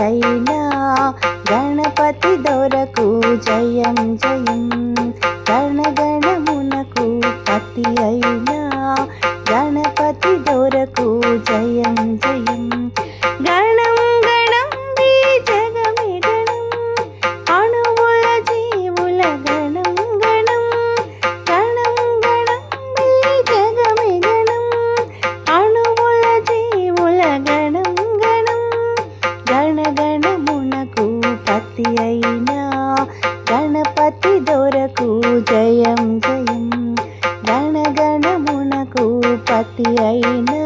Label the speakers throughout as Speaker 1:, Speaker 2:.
Speaker 1: అయినా గణపతి దొరకు జయం జయం. గణగణమునకు పతి అయినా గణపతి దొరకు జయం జయం. గణం గణం ఈ జగమే గణం, అణువుల జీవుల గణం గణం. గణం గణం ఈ జగమే గణం, అణువుల జీవుల గణం గణం. గణగణమునకు పతి అయినా గణపతి దొరకు జయం జయం. గణగణమునకు పతి అయినా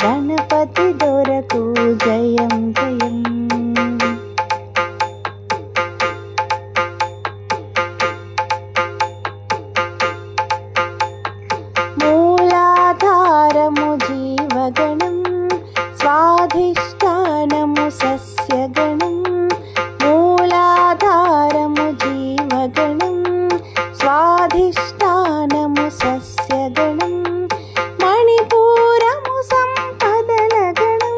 Speaker 1: గణపతి దొరకు జయం జయం. మూలాధారము జీవగణం, స్వాధిష్టానము సస్యగణం. మూలాధారము జీవగణం, స్వాధిష్టానము సస్యగణం. మణిపూరము సంపదల గణం,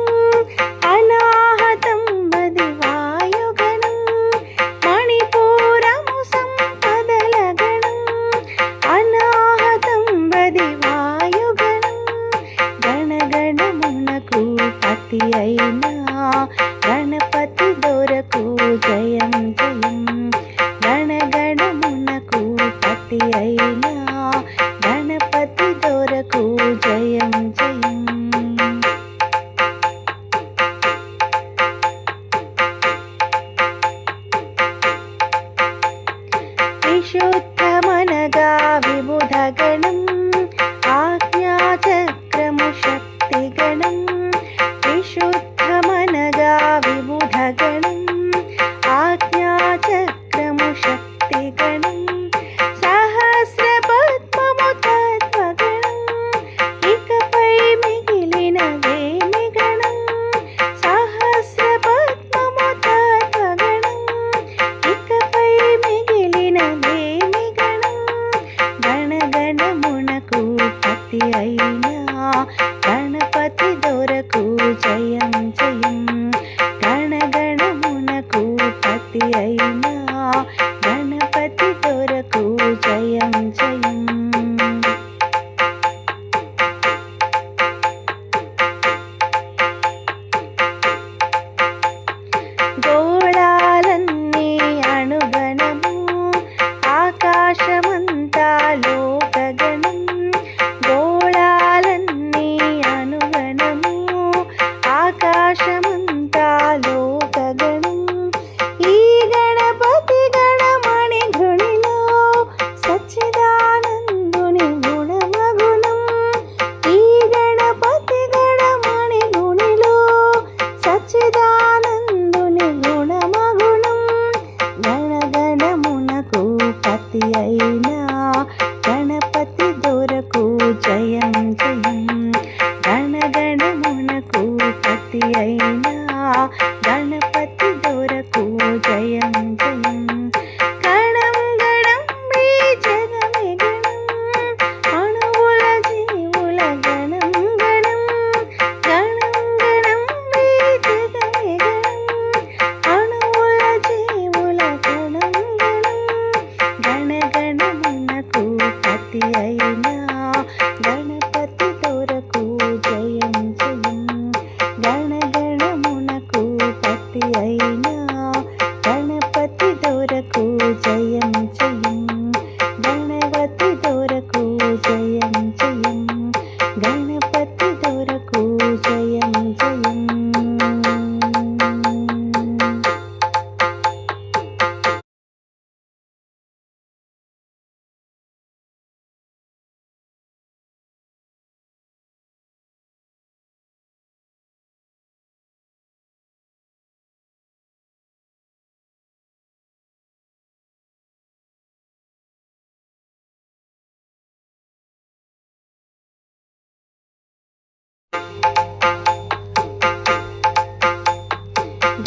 Speaker 1: అనాహతం బది వాయుగణం. మణిపూరము సంపదల గణం, అనాహతం బది వాయుగణం. గణగణమునకు పతి అయినా గణపతి దొరకు జయం జయం. గణగణమునకు పతి అయినా గణపతి దొరకు జయం జయం. విశుద్ధమనగా విబుధ గణం, ఆజ్ఞాచక్రము శక్తి గణం. విశుద్ధమనగా విబుధ గణం, ఆజ్ఞాచక్రము శక్తి గణం. సహస్ర పద్మము తత్వగణం, ఇకపై మిగిలినదేమి గణం. సహస్ర పద్మము తత్వగణం, ఇకపై మిగిలినదేమి గణం. గణగణమునకు పతి అయినా గణపతి దొరకు జయం జయం. గణగణమునకు పతి అయినా గణపతి దొరకు జయం జయం. గోళాలన్నీ అణుగణము, ఆకాశమంతా లోకగణం. గోళాలన్నీ అణుగణము, ఆకాశమంతా లోకగణం. ఈ గణపతి గణమణి ధృణిలో సచ్చిదానందుని గుణమగుణం. ఈ గణపతి గణమణి గుణిలో సచ్చిదానందుని గుణమగుణం. గణగణమునకు పతి అయినా గణపతి దొరకు జయం జయం. గణగణమునకు పతి అయినా గణపతి దొరకు జయం జయం. గణం గణం ఈ జగమే గణం, అణువుల జీవుల గణం గణం. గణం గణం ఈ జగమే గణం, అణువుల జీవుల గణం గణం. గణగణమునకు పతి అయినా గణపతి దొరకు జయం జయం. గణగణమునకు పతి అయినా గణపతి దొరకు జయం జయం. గణపతి దొరకు జయం జయం. గణపతి దొరకు జయం జయం.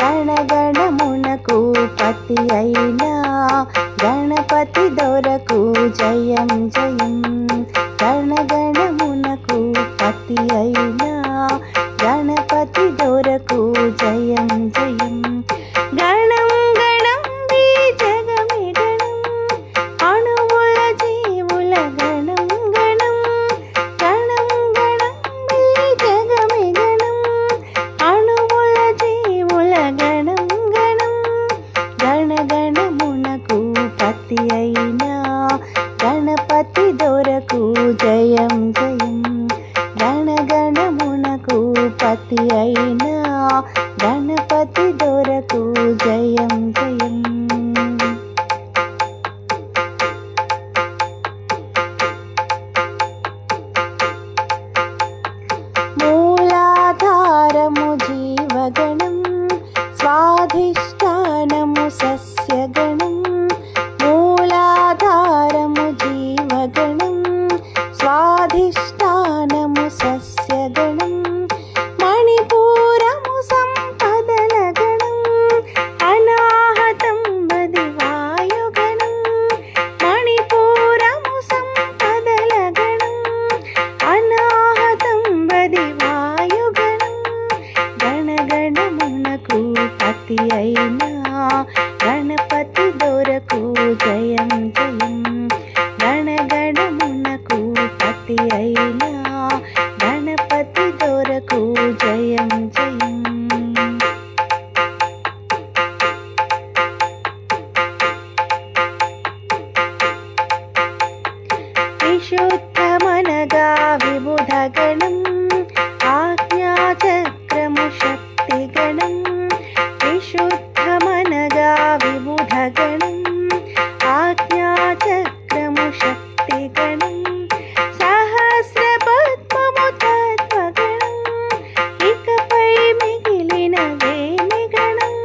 Speaker 1: గణగణమునకు పతి అయినా గణపతి దొరకు జయం జయం. గణగణమునకు పతి అయినా గణపతి దొరకు జయం జయం. జయం జయం. గణగణమునకు పతి అయిన గణపతి దొరకు జయం జయం. మూలాధారము జీవగణం స్వాధిష్టానము సస్యగణం. మూలాధారము జీవగణం స్వాధిష్టానము సస్యగణం. మణిపూరము సంపదల గణం అనాహతం వది వాయుగణం. మణిపూరము సంపదల గణం అనాహతం వది వాయుగణం. గణగణమునకు పతి అయిన గణపతి దొరకు జయం జయం. గణగణమునకు పతి అయిన గణపతి దొరకు జయం జయం. విశుద్ధమనగా విబుధ గణం ఆజ్ఞాచక్రము శక్తి గణం. విశుద్ధమనగా విబుధ గణం ఆజ్ఞాచక్రము శక్తి గణం. సహస్ర పద్మము తత్వగణం ఇకపై మిగిలినదేమి గణం.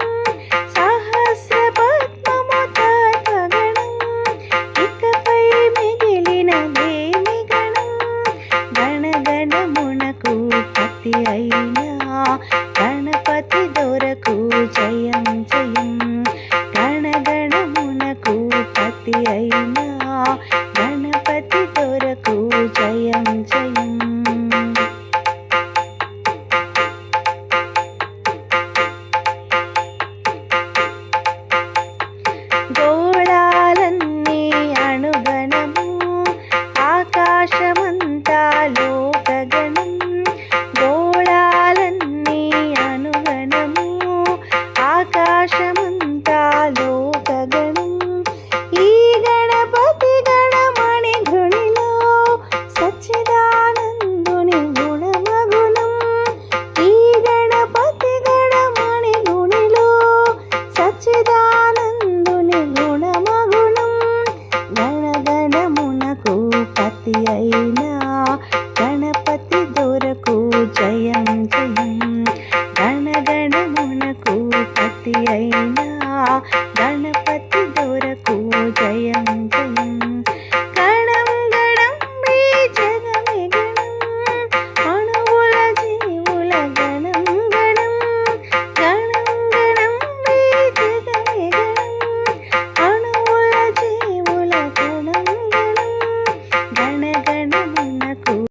Speaker 1: సహస్ర పద్మము తత్వగణం ఇకపై మిగిలినదేమి గణం. గణగణమునకు పతి అయిన గణపతి దొరకు జయం జయం. గణగణమునకు పతి అయిన గణపతి దొరకు జయం జయం. గోళాలన్నీ అణుగణము ఆకాశమంతా లోకగణం. గోళాలన్నీ అణుగణము ఆకాశమంతా లోకగణం. ఈ గణపతి గణమణి ఘృణిలో సచ్చిదానందుని గుణమగుణం. ఈ గణపతి గణమణి గుణిలో సచ్చిదానందుని గుణమగుణం. గణగణమునకు పతి అయిన గణపతి దొరకు జయం జయం. గణగణమునకు పతి అయిన గణపతి